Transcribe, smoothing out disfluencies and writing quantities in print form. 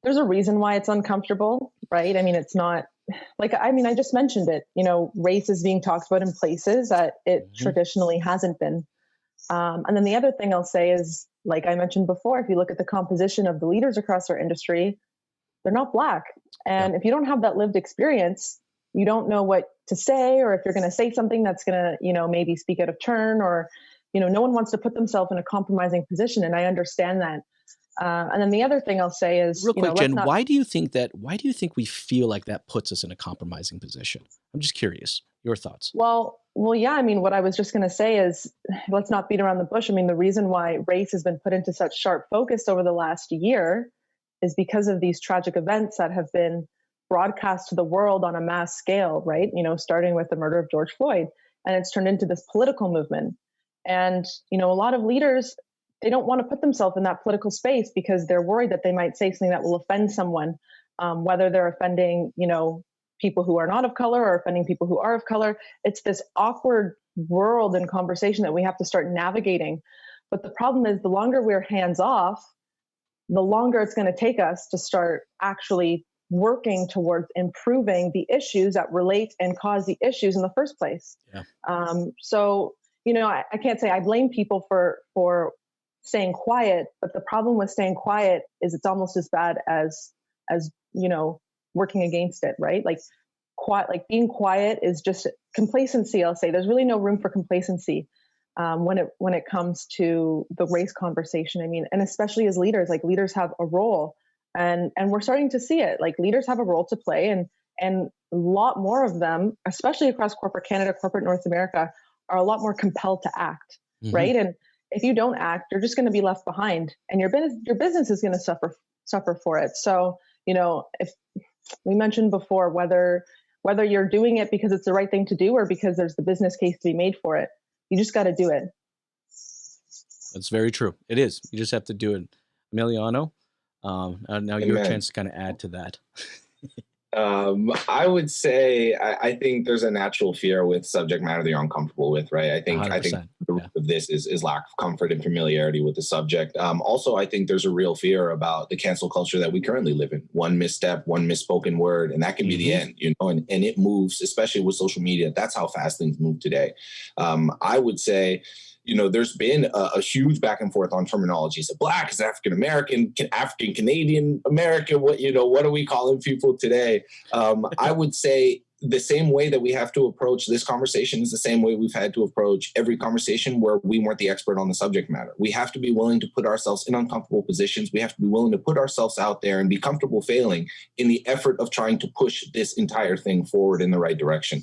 there's a reason why it's uncomfortable, right? I mean, it's not like, I mean, I just mentioned it, race is being talked about in places that it Hmm. traditionally hasn't been. And then the other thing I'll say is, like I mentioned before, if you look at the composition of the leaders across our industry, they're not Black. Yeah. And if you don't have that lived experience, you don't know what to say, or if you're going to say something that's going to, maybe speak out of turn, or, no one wants to put themselves in a compromising position. And I understand that. And then the other thing I'll say is, Real quick, let's Jen, not. why do you think we feel like that puts us in a compromising position? I'm just curious. Your thoughts. Well, yeah. I mean, what I was just going to say is, let's not beat around the bush. I mean, the reason why race has been put into such sharp focus over the last year is because of these tragic events that have been broadcast to the world on a mass scale, right? Starting with the murder of George Floyd, and it's turned into this political movement. And, a lot of leaders, they don't want to put themselves in that political space because they're worried that they might say something that will offend someone, whether they're offending, people who are not of color or offending people who are of color. It's this awkward world and conversation that we have to start navigating. But the problem is, the longer we're hands off, the longer it's going to take us to start actually working towards improving the issues that relate and cause the issues in the first place. Yeah. So, I can't say I blame people for staying quiet, but the problem with staying quiet is it's almost as bad as working against it, right? Like being quiet is just complacency. I'll say there's really no room for complacency when it comes to the race conversation. I mean, and especially as leaders, like leaders have a role, and we're starting to see it. Like leaders have a role to play, and a lot more of them, especially across corporate Canada, corporate North America, are a lot more compelled to act, right? And if you don't act, you're just going to be left behind, and your business is going to suffer for it. So, if we mentioned before, whether you're doing it because it's the right thing to do or because there's the business case to be made for it, you just got to do it. That's very true. It is. You just have to do it. Emiliano, now your Amen. chance to kind of add to that. I would say I think there's a natural fear with subject matter that you're uncomfortable with, right? I think 100%. the root of this is lack of comfort and familiarity with the subject. Also, I think there's a real fear about the cancel culture that we currently live in. One misstep, one misspoken word, and that can be the end, and it moves, especially with social media. That's how fast things move today. I would say, there's been a huge back and forth on terminology. So Black is African American, African Canadian American. What are we calling people today? I would say the same way that we have to approach this conversation is the same way we've had to approach every conversation where we weren't the expert on the subject matter. We have to be willing to put ourselves in uncomfortable positions. We have to be willing to put ourselves out there and be comfortable failing in the effort of trying to push this entire thing forward in the right direction.